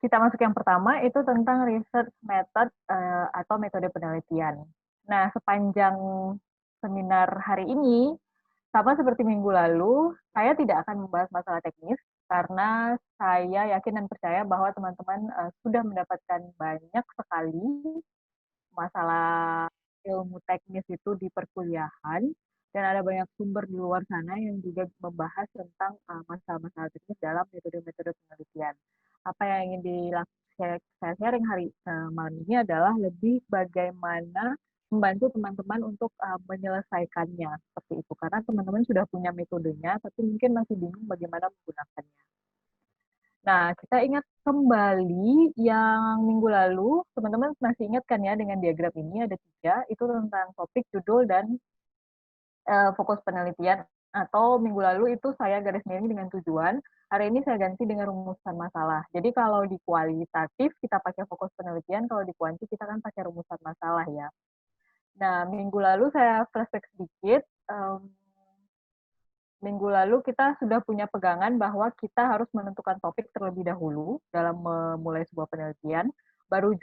kita masuk yang pertama itu tentang research method atau metode penelitian. Nah, sepanjang seminar hari ini, sama seperti minggu lalu, saya tidak akan membahas masalah teknis karena saya yakin dan percaya bahwa teman-teman sudah mendapatkan banyak sekali masalah ilmu teknis itu di perkuliahan dan ada banyak sumber di luar sana yang juga membahas tentang masalah-masalah teknis dalam metode-metode penelitian. Apa yang ingin saya sharing hari malam ini adalah lebih bagaimana membantu teman-teman untuk menyelesaikannya seperti itu karena teman-teman sudah punya metodenya tapi mungkin masih bingung bagaimana menggunakannya. Nah, kita ingat kembali yang minggu lalu, teman-teman masih ingat kan ya dengan diagram ini ada 3, itu tentang topik, judul, dan fokus penelitian. Atau minggu lalu itu saya garis miring dengan tujuan, hari ini saya ganti dengan rumusan masalah. Jadi kalau di kualitatif kita pakai fokus penelitian, kalau di kuanti kita kan pakai rumusan masalah ya. Nah, minggu lalu saya flashback sedikit, minggu lalu kita sudah punya pegangan bahwa kita harus menentukan topik terlebih dahulu dalam memulai sebuah penelitian, baru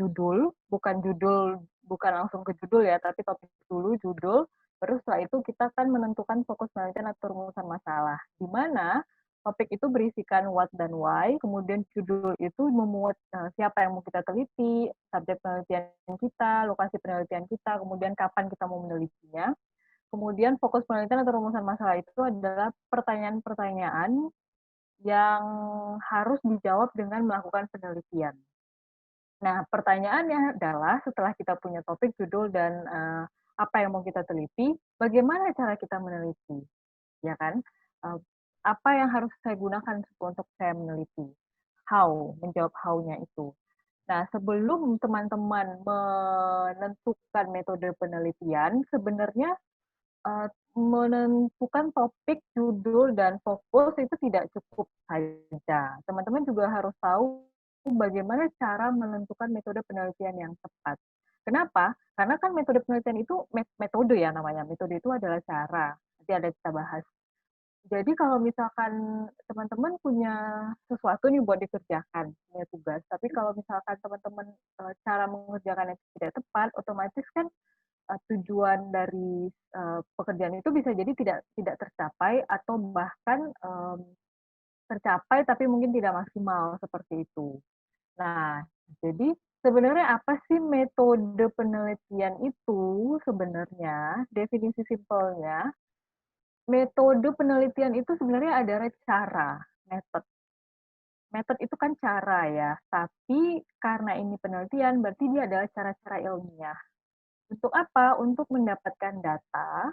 bukan langsung ke judul ya, tapi topik dulu, judul, baru setelah itu kita akan menentukan fokus penelitian atau rumusan masalah, di mana topik itu berisikan what dan why, kemudian judul itu memuat siapa yang mau kita teliti, subjek penelitian kita, lokasi penelitian kita, kemudian kapan kita mau menelitinya. Kemudian fokus penelitian atau rumusan masalah itu adalah pertanyaan-pertanyaan yang harus dijawab dengan melakukan penelitian. Nah, pertanyaannya adalah setelah kita punya topik, judul, dan apa yang mau kita teliti, bagaimana cara kita meneliti, ya kan? Apa yang harus saya gunakan untuk saya meneliti? How, menjawab how-nya itu. Nah, sebelum teman-teman menentukan metode penelitian, sebenarnya menentukan topik, judul, dan fokus itu tidak cukup saja. Teman-teman juga harus tahu bagaimana cara menentukan metode penelitian yang tepat. Kenapa? Karena kan metode penelitian itu metode ya namanya. Metode itu adalah cara. Nanti ada kita bahas. Jadi kalau misalkan teman-teman punya sesuatu nih buat dikerjakan, punya tugas, tapi kalau misalkan teman-teman cara mengerjakannya tidak tepat, otomatis kan tujuan dari pekerjaan itu bisa jadi tidak tercapai atau bahkan tercapai tapi mungkin tidak maksimal seperti itu. Nah, jadi sebenarnya apa sih metode penelitian itu sebenarnya? Definisi simpelnya, metode penelitian itu sebenarnya adalah cara, method. Method itu kan cara ya, tapi karena ini penelitian berarti dia adalah cara-cara ilmiah. Untuk apa? Untuk mendapatkan data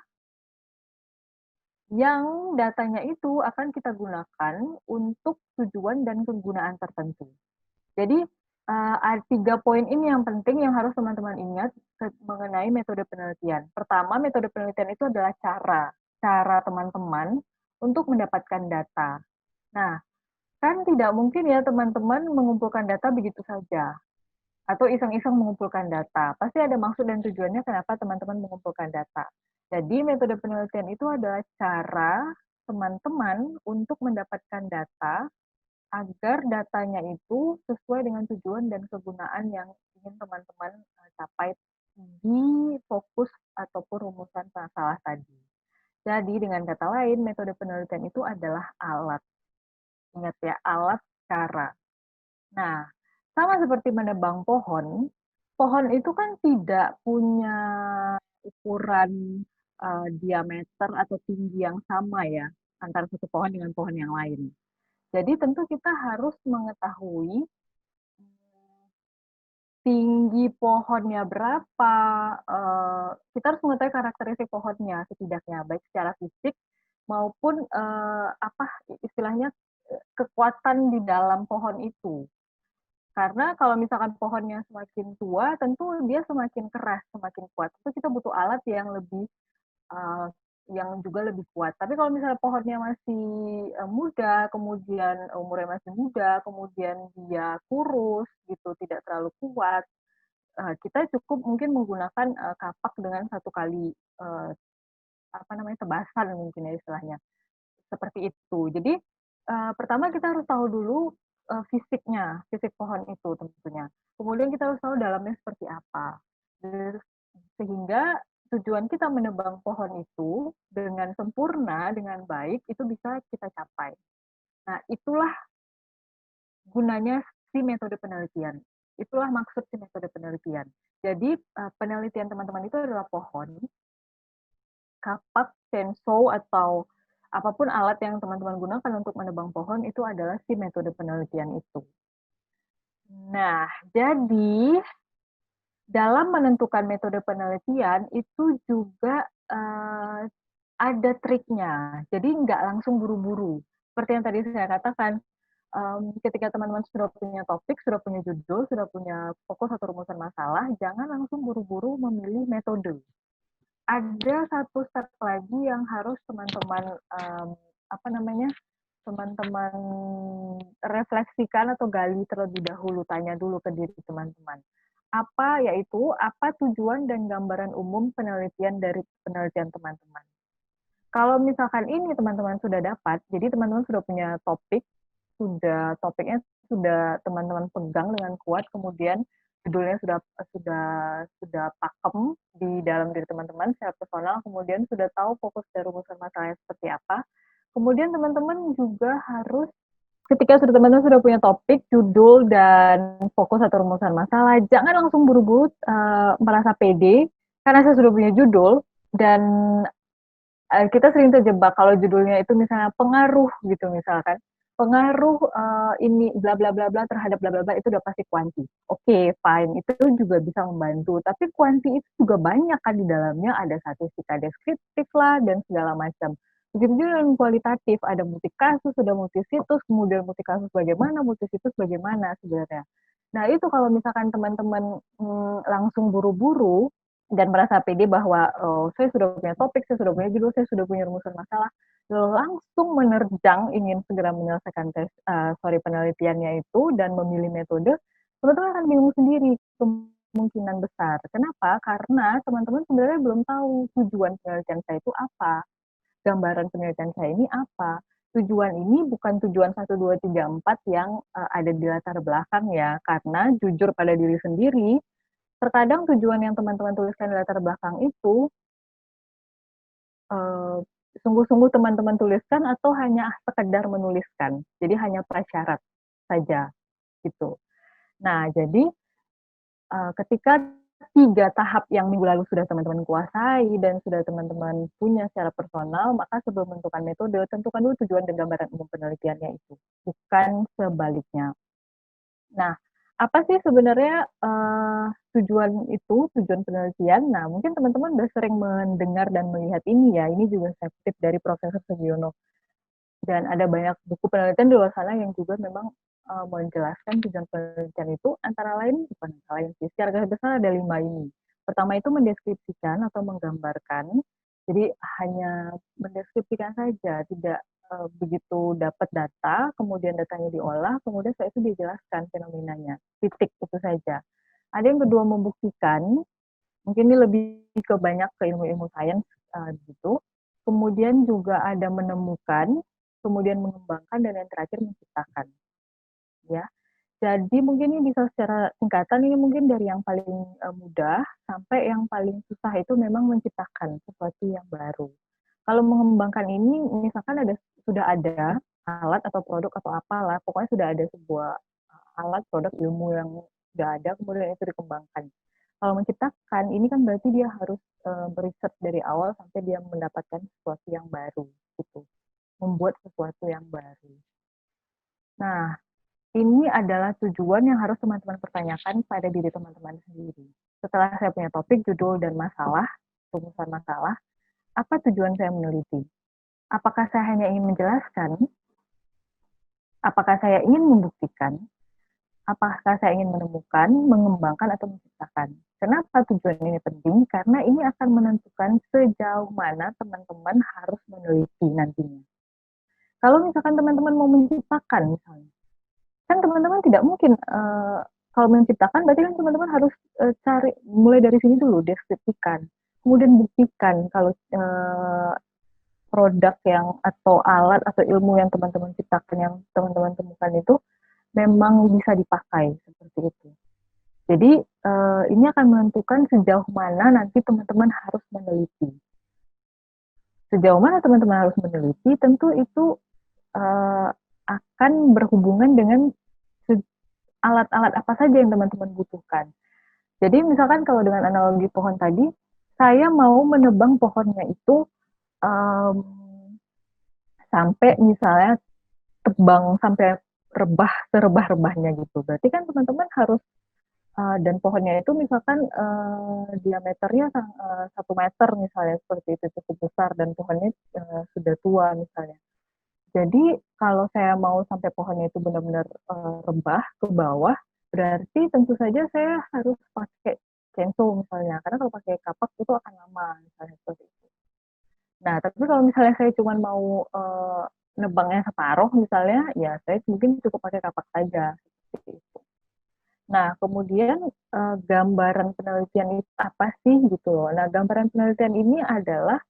yang datanya itu akan kita gunakan untuk tujuan dan kegunaan tertentu. Jadi ada 3 poin ini yang penting yang harus teman-teman ingat mengenai metode penelitian. Pertama, metode penelitian itu adalah cara teman-teman untuk mendapatkan data. Nah, kan tidak mungkin ya teman-teman mengumpulkan data begitu saja atau iseng-iseng mengumpulkan data. Pasti ada maksud dan tujuannya kenapa teman-teman mengumpulkan data. Jadi metode penelitian itu adalah cara teman-teman untuk mendapatkan data agar datanya itu sesuai dengan tujuan dan kegunaan yang ingin teman-teman capai di fokus ataupun rumusan masalah tadi. Jadi dengan kata lain, metode penelitian itu adalah alat. Ingat ya, alat cara. Nah, sama seperti menebang pohon, pohon itu kan tidak punya ukuran diameter atau tinggi yang sama ya, antara satu pohon dengan pohon yang lain. Jadi tentu kita harus mengetahui tinggi pohonnya berapa, kita harus mengetahui karakteristik pohonnya setidaknya, baik secara fisik maupun apa istilahnya kekuatan di dalam pohon itu. Karena kalau misalkan pohonnya semakin tua, tentu dia semakin keras, semakin kuat. Itu kita butuh alat yang lebih yang juga lebih kuat. Tapi kalau misalnya pohonnya masih muda, kemudian umurnya masih muda, kemudian dia kurus gitu, tidak terlalu kuat, kita cukup mungkin menggunakan kapak dengan 1 kali apa namanya tebasan mungkin ya istilahnya seperti itu. Jadi pertama kita harus tahu dulu fisiknya, fisik pohon itu tentunya. Kemudian kita harus tahu dalamnya seperti apa. Sehingga tujuan kita menebang pohon itu dengan sempurna, dengan baik, itu bisa kita capai. Nah, itulah gunanya si metode penelitian. Itulah maksud si metode penelitian. Jadi, penelitian teman-teman itu adalah pohon, kapak, chainsaw, atau apapun alat yang teman-teman gunakan untuk menebang pohon, itu adalah si metode penelitian itu. Nah, jadi dalam menentukan metode penelitian itu juga ada triknya. Jadi nggak langsung buru-buru. Seperti yang tadi saya katakan, ketika teman-teman sudah punya topik, sudah punya judul, sudah punya fokus atau rumusan masalah, jangan langsung buru-buru memilih metode. Ada satu step lagi yang harus teman-teman teman-teman refleksikan atau gali terlebih dahulu, tanya dulu ke diri teman-teman. Yaitu apa tujuan dan gambaran umum penelitian dari penelitian teman-teman. Kalau misalkan ini teman-teman sudah dapat, jadi teman-teman sudah punya topiknya sudah teman-teman pegang dengan kuat, kemudian judulnya sudah pakem di dalam diri teman-teman secara personal, kemudian sudah tahu fokus dan rumusan masalahnya seperti apa. Kemudian teman-teman juga harus, ketika teman-teman sudah punya topik, judul, dan fokus atau rumusan masalah, jangan langsung buru-buru merasa pede, karena saya sudah punya judul, dan kita sering terjebak kalau judulnya itu misalnya pengaruh gitu misalkan. Pengaruh ini bla bla bla bla terhadap bla bla bla itu udah pasti kuanti. Oke, fine, itu juga bisa membantu. Tapi kuanti itu juga banyak kan di dalamnya, ada statistika deskriptif lah dan segala macam. Begitu juga dengan kualitatif, ada multi kasus, ada multi situs, kemudian multi kasus bagaimana, multi situs bagaimana sebenarnya. Nah, itu kalau misalkan teman-teman langsung buru-buru dan merasa pede bahwa saya sudah punya topik, saya sudah punya judul, saya sudah punya rumusan masalah, langsung menerjang ingin segera menyelesaikan penelitiannya itu dan memilih metode, teman-teman akan bingung sendiri kemungkinan besar. Kenapa? Karena teman-teman sebenarnya belum tahu tujuan penelitian saya itu apa, gambaran penelitian saya ini apa. Tujuan ini bukan tujuan 1, 2, 3, 4 yang ada di latar belakang ya, karena jujur pada diri sendiri, terkadang tujuan yang teman-teman tuliskan di latar belakang itu sungguh-sungguh teman-teman tuliskan atau hanya sekedar menuliskan. Jadi hanya prasyarat saja gitu. Nah, jadi ketika 3 tahap yang minggu lalu sudah teman-teman kuasai dan sudah teman-teman punya secara personal, maka sebelum menentukan metode, tentukan dulu tujuan dan gambaran umum penelitiannya itu, bukan sebaliknya. Nah, apa sih sebenarnya tujuan penelitian? Nah, mungkin teman-teman udah sering mendengar dan melihat ini ya, ini juga saya kutip dari Profesor Sugiono. Dan ada banyak buku penelitian di luar sana yang juga memang menjelaskan tujuan penelitian itu antara lain, bukan antara lain sih, secara garis besar ada 5 ini. Pertama itu mendeskripsikan atau menggambarkan, jadi hanya mendeskripsikan saja, tidak begitu dapat data, kemudian datanya diolah, kemudian setelah itu dijelaskan fenomenanya, titik itu saja. Ada yang kedua membuktikan, mungkin ini lebih ke banyak ke ilmu-ilmu sains gitu. Kemudian juga ada menemukan, kemudian mengembangkan, dan yang terakhir menciptakan. Ya, jadi mungkin ini bisa secara singkatan, ini mungkin dari yang paling mudah sampai yang paling susah itu memang menciptakan sesuatu yang baru. Kalau mengembangkan ini, misalkan sudah ada alat atau produk atau apalah, pokoknya sudah ada sebuah alat, produk, ilmu yang sudah ada, kemudian itu dikembangkan. Kalau menciptakan, ini kan berarti dia harus beriset dari awal sampai dia mendapatkan sesuatu yang baru, gitu. Membuat sesuatu yang baru. Nah, ini adalah tujuan yang harus teman-teman pertanyakan pada diri teman-teman sendiri. Setelah saya punya topik, judul, dan masalah, rumusan masalah, apa tujuan saya meneliti? Apakah saya hanya ingin menjelaskan? Apakah saya ingin membuktikan? Apakah saya ingin menemukan, mengembangkan, atau menciptakan? Kenapa tujuan ini penting? Karena ini akan menentukan sejauh mana teman-teman harus meneliti nantinya. Kalau misalkan teman-teman mau menciptakan misalnya, kan teman-teman tidak mungkin kalau menciptakan berarti kan teman-teman harus cari mulai dari sini dulu, deskripsikan, kemudian buktikan kalau produk yang atau alat atau ilmu yang teman-teman ciptakan, yang teman-teman temukan itu memang bisa dipakai seperti itu. Jadi ini akan menentukan sejauh mana nanti teman-teman harus meneliti. Sejauh mana teman-teman harus meneliti, tentu itu akan berhubungan dengan alat-alat apa saja yang teman-teman butuhkan. Jadi misalkan kalau dengan analogi pohon tadi, saya mau menebang pohonnya itu um, sampai misalnya tebang sampai rebah serebah-rebahnya gitu. Berarti kan teman-teman harus dan pohonnya itu misalkan diameternya 1 meter misalnya seperti itu cukup besar dan pohonnya sudah tua misalnya. Jadi kalau saya mau sampai pohonnya itu benar-benar rebah ke bawah, berarti tentu saja saya harus pakai chainsaw misalnya, karena kalau pakai kapak itu akan lama misalnya seperti itu. Nah, tapi kalau misalnya saya cuma mau nebangnya separuh misalnya, ya saya mungkin cukup pakai kapak saja. Seperti itu. Nah, kemudian gambaran penelitian itu apa sih gitu loh. Nah, gambaran penelitian ini adalah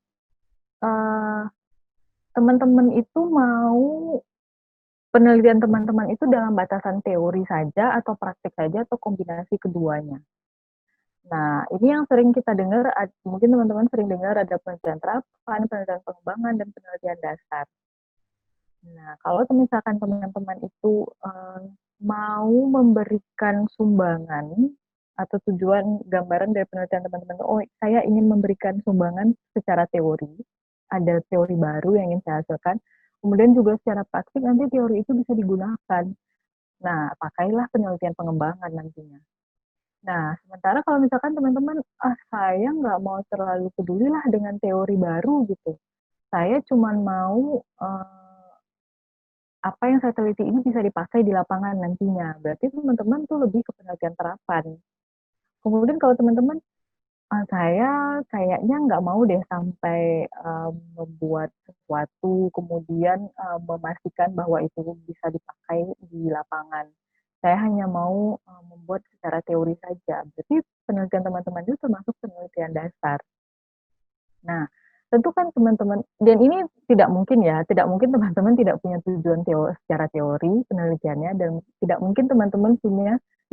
teman-teman itu mau penelitian teman-teman itu dalam batasan teori saja atau praktik saja atau kombinasi keduanya. Nah, ini yang sering kita dengar, mungkin teman-teman sering dengar ada penelitian terapan, penelitian pengembangan, dan penelitian dasar. Nah, kalau misalkan teman-teman itu mau memberikan sumbangan atau tujuan gambaran dari penelitian teman-teman, oh saya ingin memberikan sumbangan secara teori, ada teori baru yang ingin saya hasilkan, kemudian juga secara praktik nanti teori itu bisa digunakan. Nah, pakailah penelitian pengembangan nantinya. Nah, sementara kalau misalkan teman-teman, saya nggak mau terlalu peduli lah dengan teori baru gitu. Saya cuma mau apa yang saya teliti ini bisa dipakai di lapangan nantinya. Berarti teman-teman tuh lebih ke penelitian terapan. Kemudian kalau teman-teman, saya kayaknya nggak mau deh sampai membuat sesuatu, kemudian memastikan bahwa itu bisa dipakai di lapangan. Saya hanya mau membuat secara teori saja. Berarti penelitian teman-teman itu termasuk penelitian dasar. Nah, tentu kan teman-teman, dan ini tidak mungkin ya, tidak mungkin teman-teman tidak punya tujuan secara teori penelitiannya, dan tidak mungkin teman-teman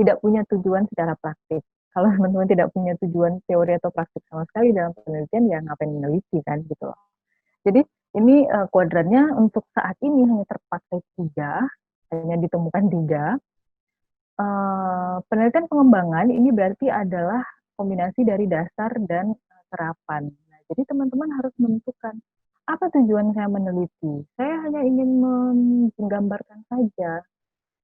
tidak punya tujuan secara praktik. Kalau teman-teman tidak punya tujuan teori atau praktik sama sekali dalam penelitian, ya ngapain meneliti kan gitu loh. Jadi ini kuadrannya untuk saat ini hanya terpakai 3, hanya ditemukan 3. Penelitian pengembangan ini berarti adalah kombinasi dari dasar dan terapan. Nah, jadi teman-teman harus menentukan apa tujuan saya meneliti. Saya hanya ingin menggambarkan saja.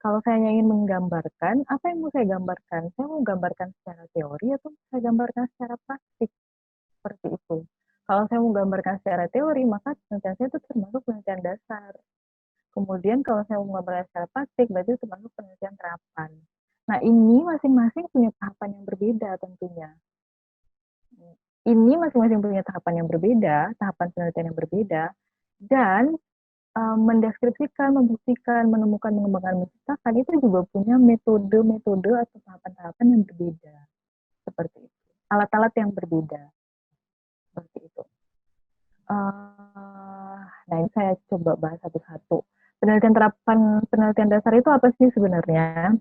Kalau saya hanya ingin menggambarkan, apa yang mau saya gambarkan? Saya mau gambarkan secara teori atau saya gambarkan secara praktik? Seperti itu. Kalau saya mau gambarkan secara teori, maka penelitian saya itu termasuk penelitian dasar. Kemudian kalau saya mau gambarkan secara praktik, berarti termasuk penelitian terapan. Nah, ini masing-masing punya tahapan yang berbeda tentunya. Ini masing-masing punya tahapan yang berbeda, tahapan penelitian yang berbeda, dan mendeskripsikan, membuktikan, menemukan, mengembangkan, menciptakan itu juga punya metode-metode atau tahapan-tahapan yang berbeda. Seperti itu. Alat-alat yang berbeda. Seperti itu. Nah, ini saya coba bahas satu-satu. Penelitian terapan, penelitian dasar itu apa sih sebenarnya?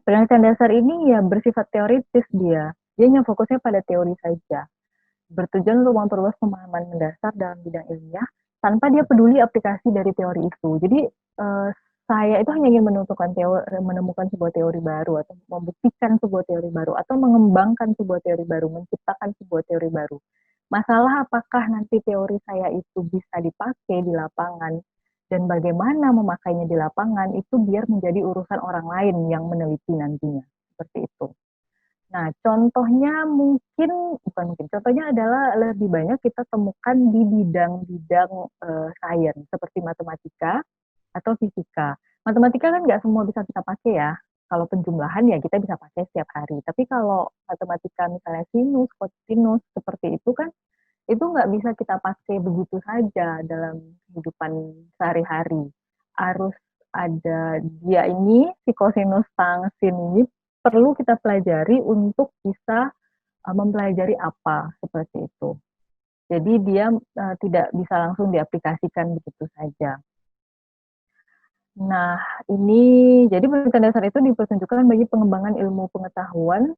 Penelitian dasar ini ya bersifat teoritis dia. Dia hanya fokusnya pada teori saja. Bertujuan untuk memperluas pemahaman mendasar dalam bidang ilmiah tanpa dia peduli aplikasi dari teori itu. Jadi saya itu hanya ingin menemukan sebuah teori baru atau membuktikan sebuah teori baru atau mengembangkan sebuah teori baru, menciptakan sebuah teori baru. Masalah apakah nanti teori saya itu bisa dipakai di lapangan dan bagaimana memakainya di lapangan itu biar menjadi urusan orang lain yang meneliti nantinya. Seperti itu. Nah, contohnya contohnya adalah lebih banyak kita temukan di bidang-bidang sains seperti matematika atau fisika. Matematika kan nggak semua bisa kita pakai ya. Kalau penjumlahan ya kita bisa pakai setiap hari. Tapi kalau matematika misalnya sinus, kosinus seperti itu kan, itu nggak bisa kita pakai begitu saja dalam kehidupan sehari-hari. Harus ada dia ini, si kosinus tangsin ini perlu kita pelajari untuk bisa mempelajari apa seperti itu. Jadi dia tidak bisa langsung diaplikasikan begitu saja. Nah, ini jadi penelitian dasar itu dipertunjukkan bagi pengembangan ilmu pengetahuan,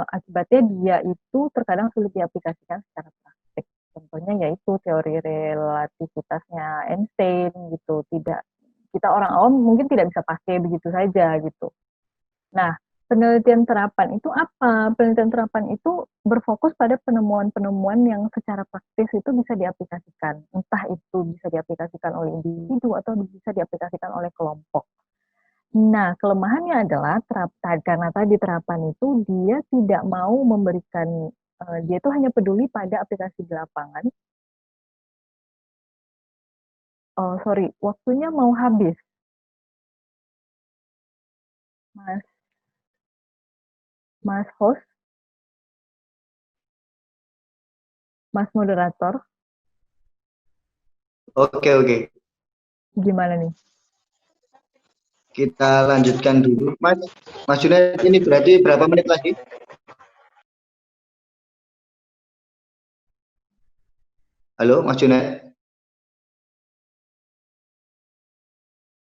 akibatnya dia itu terkadang sulit diaplikasikan secara praktik. Contohnya yaitu teori relativitasnya Einstein gitu, tidak kita orang awam mungkin tidak bisa pakai begitu saja gitu. Nah, penelitian terapan itu apa? Penelitian terapan itu berfokus pada penemuan-penemuan yang secara praktis itu bisa diaplikasikan. Entah itu bisa diaplikasikan oleh individu atau bisa diaplikasikan oleh kelompok. Nah, kelemahannya adalah karena tadi terapan itu dia tidak mau memberikan, dia itu hanya peduli pada aplikasi di lapangan. Oh, sorry, waktunya mau habis, Mas, Mas host, Mas moderator, Oke, oke. gimana nih? Kita lanjutkan dulu. Mas Junaid, ini berarti berapa menit lagi? Halo, Mas Junaid.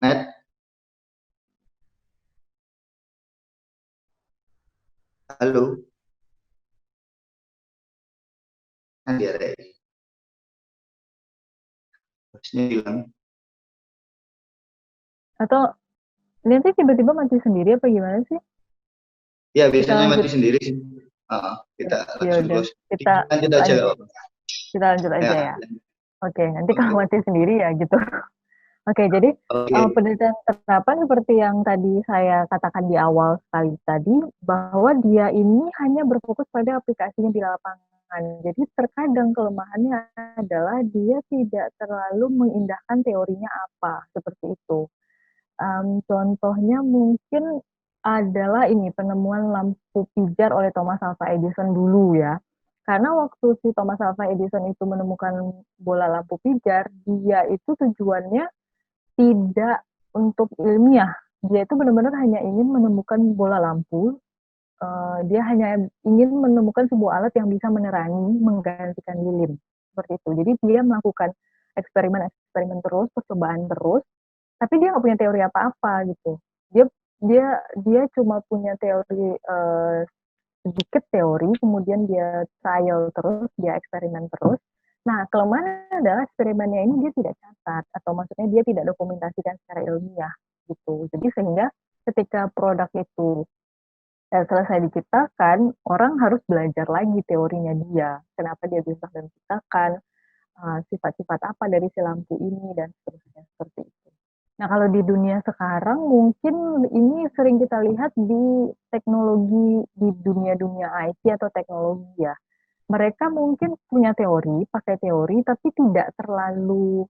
Net? Halo. Nanti ada ini. Hostnya hilang. Atau nanti tiba-tiba mati sendiri apa gimana sih? Ya, Kita biasanya lanjut, mati sendiri sih. Kita ya langsung udah, close. kita Lanjut aja. lanjut, kita lanjut aja Ya, ya. Oke, nanti kalau oke. mati sendiri ya gitu. Oke, jadi Oke. penelitian terapan seperti yang tadi saya katakan di awal sekali tadi, bahwa dia ini hanya berfokus pada aplikasinya di lapangan. Jadi terkadang kelemahannya adalah dia tidak terlalu mengindahkan teorinya apa, seperti itu. Contohnya mungkin adalah ini penemuan lampu pijar oleh Thomas Alva Edison dulu ya. Karena waktu si Thomas Alva Edison itu menemukan bola lampu pijar, dia itu tujuannya tidak untuk ilmiah. Dia itu benar-benar hanya ingin menemukan bola lampu. Dia hanya ingin menemukan sebuah alat yang bisa menerangi, menggantikan lilin. Seperti itu. Jadi dia melakukan eksperimen-eksperimen terus, percobaan terus, tapi dia nggak punya teori apa-apa gitu. Dia dia dia cuma punya teori, sedikit teori, kemudian dia trial terus, dia eksperimen terus. Nah, kelemahannya adalah eksperimennya ini dia tidak catat, atau maksudnya dia tidak dokumentasikan secara ilmiah gitu. Jadi sehingga ketika produk itu selesai diciptakan, orang harus belajar lagi teorinya dia, kenapa dia bisa menciptakan, sifat-sifat apa dari si lampu ini dan seterusnya seperti itu. Nah, kalau di dunia sekarang mungkin ini sering kita lihat di teknologi di dunia-dunia IT atau teknologi ya. Mereka mungkin punya teori, pakai teori, tapi tidak terlalu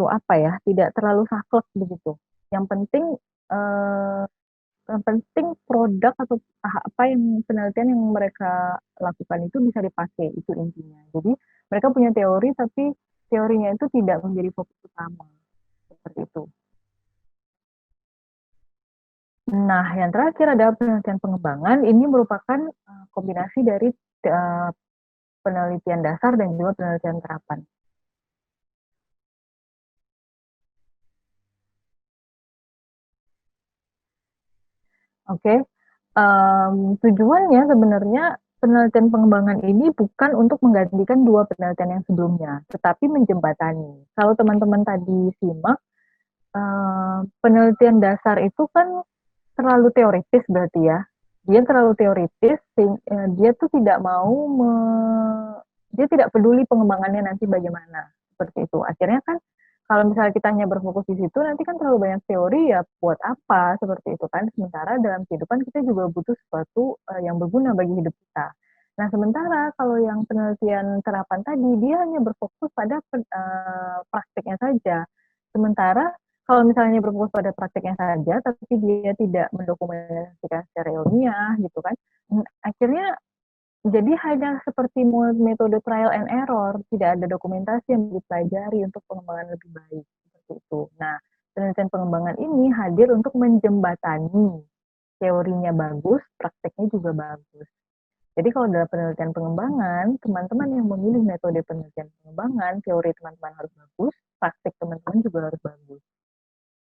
apa ya, tidak terlalu saklek begitu. Yang penting eh, yang penting produk atau apa yang penelitian yang mereka lakukan itu bisa dipakai, itu intinya. Jadi mereka punya teori, tapi teorinya itu tidak menjadi fokus utama seperti itu. Nah, yang terakhir adalah penelitian pengembangan. Ini merupakan kombinasi dari uh, penelitian dasar dan juga penelitian terapan. Oke, okay. Tujuannya sebenarnya penelitian pengembangan ini bukan untuk menggantikan dua penelitian yang sebelumnya, tetapi menjembatani. Kalau teman-teman tadi simak, penelitian dasar itu kan terlalu teoritis berarti ya. Dia terlalu teoritis, dia tuh tidak mau, dia tidak peduli pengembangannya nanti bagaimana. Seperti itu. Akhirnya kan kalau misalnya kita hanya berfokus di situ, nanti kan terlalu banyak teori ya buat apa, seperti itu kan. Sementara dalam kehidupan kita juga butuh sesuatu yang berguna bagi hidup kita. Nah, sementara kalau yang penelitian terapan tadi, dia hanya berfokus pada praktiknya saja. Sementara kalau misalnya berfokus pada praktiknya saja, tapi dia tidak mendokumentasikan secara ilmiah, gitu kan, akhirnya jadi hanya seperti metode trial and error, tidak ada dokumentasi yang dipelajari untuk pengembangan lebih baik, seperti itu. Nah, penelitian pengembangan ini hadir untuk menjembatani teorinya bagus, prakteknya juga bagus. Jadi kalau dalam penelitian pengembangan, teman-teman yang memilih metode penelitian pengembangan, teori teman-teman harus bagus, praktik teman-teman juga harus bagus.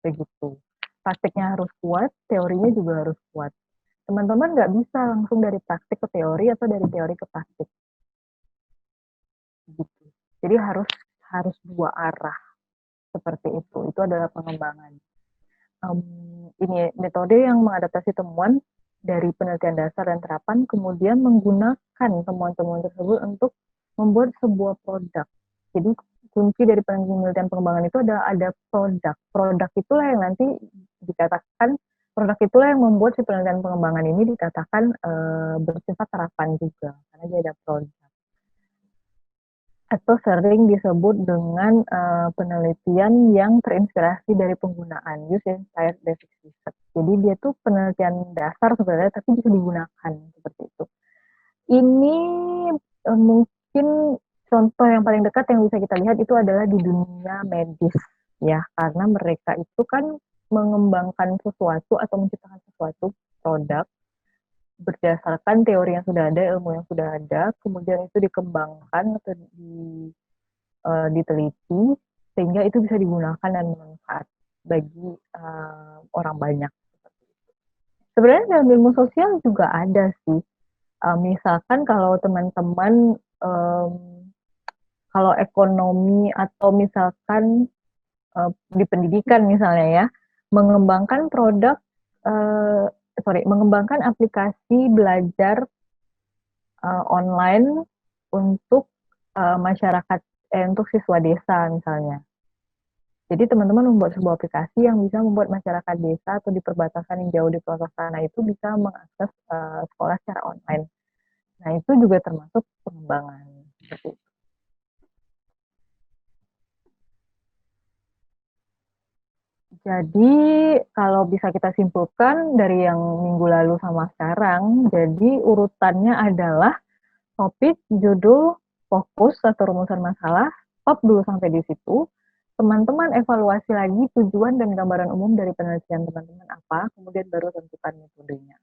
Begitu. Praktiknya harus kuat, teorinya juga harus kuat. Teman-teman nggak bisa langsung dari praktik ke teori atau dari teori ke praktik. Gitu. Jadi harus dua arah seperti itu. Itu adalah pengembangan. Ini metode yang mengadaptasi temuan dari penelitian dasar dan terapan, kemudian menggunakan temuan-temuan tersebut untuk membuat sebuah produk. Jadi kunci dari penelitian pengembangan itu ada produk. Produk itulah yang nanti dikatakan, produk itulah yang membuat si penelitian pengembangan ini dikatakan bersifat terapan juga, karena dia ada produk. Atau sering disebut dengan penelitian yang terinspirasi dari penggunaan, use inspired basic research. Jadi dia tuh penelitian dasar sebenarnya, tapi bisa digunakan seperti itu. Ini mungkin contoh yang paling dekat yang bisa kita lihat itu adalah di dunia medis, ya, karena mereka itu kan mengembangkan sesuatu atau menciptakan sesuatu produk berdasarkan teori yang sudah ada, ilmu yang sudah ada, kemudian itu dikembangkan atau diteliti sehingga itu bisa digunakan dan bermanfaat bagi orang banyak. Sebenarnya dalam ilmu sosial juga ada sih. Misalkan kalau teman-teman kalau ekonomi atau misalkan di pendidikan misalnya ya, mengembangkan mengembangkan aplikasi belajar online untuk masyarakat, untuk siswa desa misalnya. Jadi teman-teman membuat sebuah aplikasi yang bisa membuat masyarakat desa atau di perbatasan yang jauh di pelosok sana itu bisa mengakses sekolah secara online. Nah itu juga termasuk pengembangan seperti itu. Jadi kalau bisa kita simpulkan dari yang minggu lalu sama sekarang, jadi urutannya adalah topik, judul, fokus atau rumusan masalah, stop dulu sampai di situ. Teman-teman evaluasi lagi tujuan dan gambaran umum dari penelitian teman-teman apa, kemudian baru tentukan metodenya.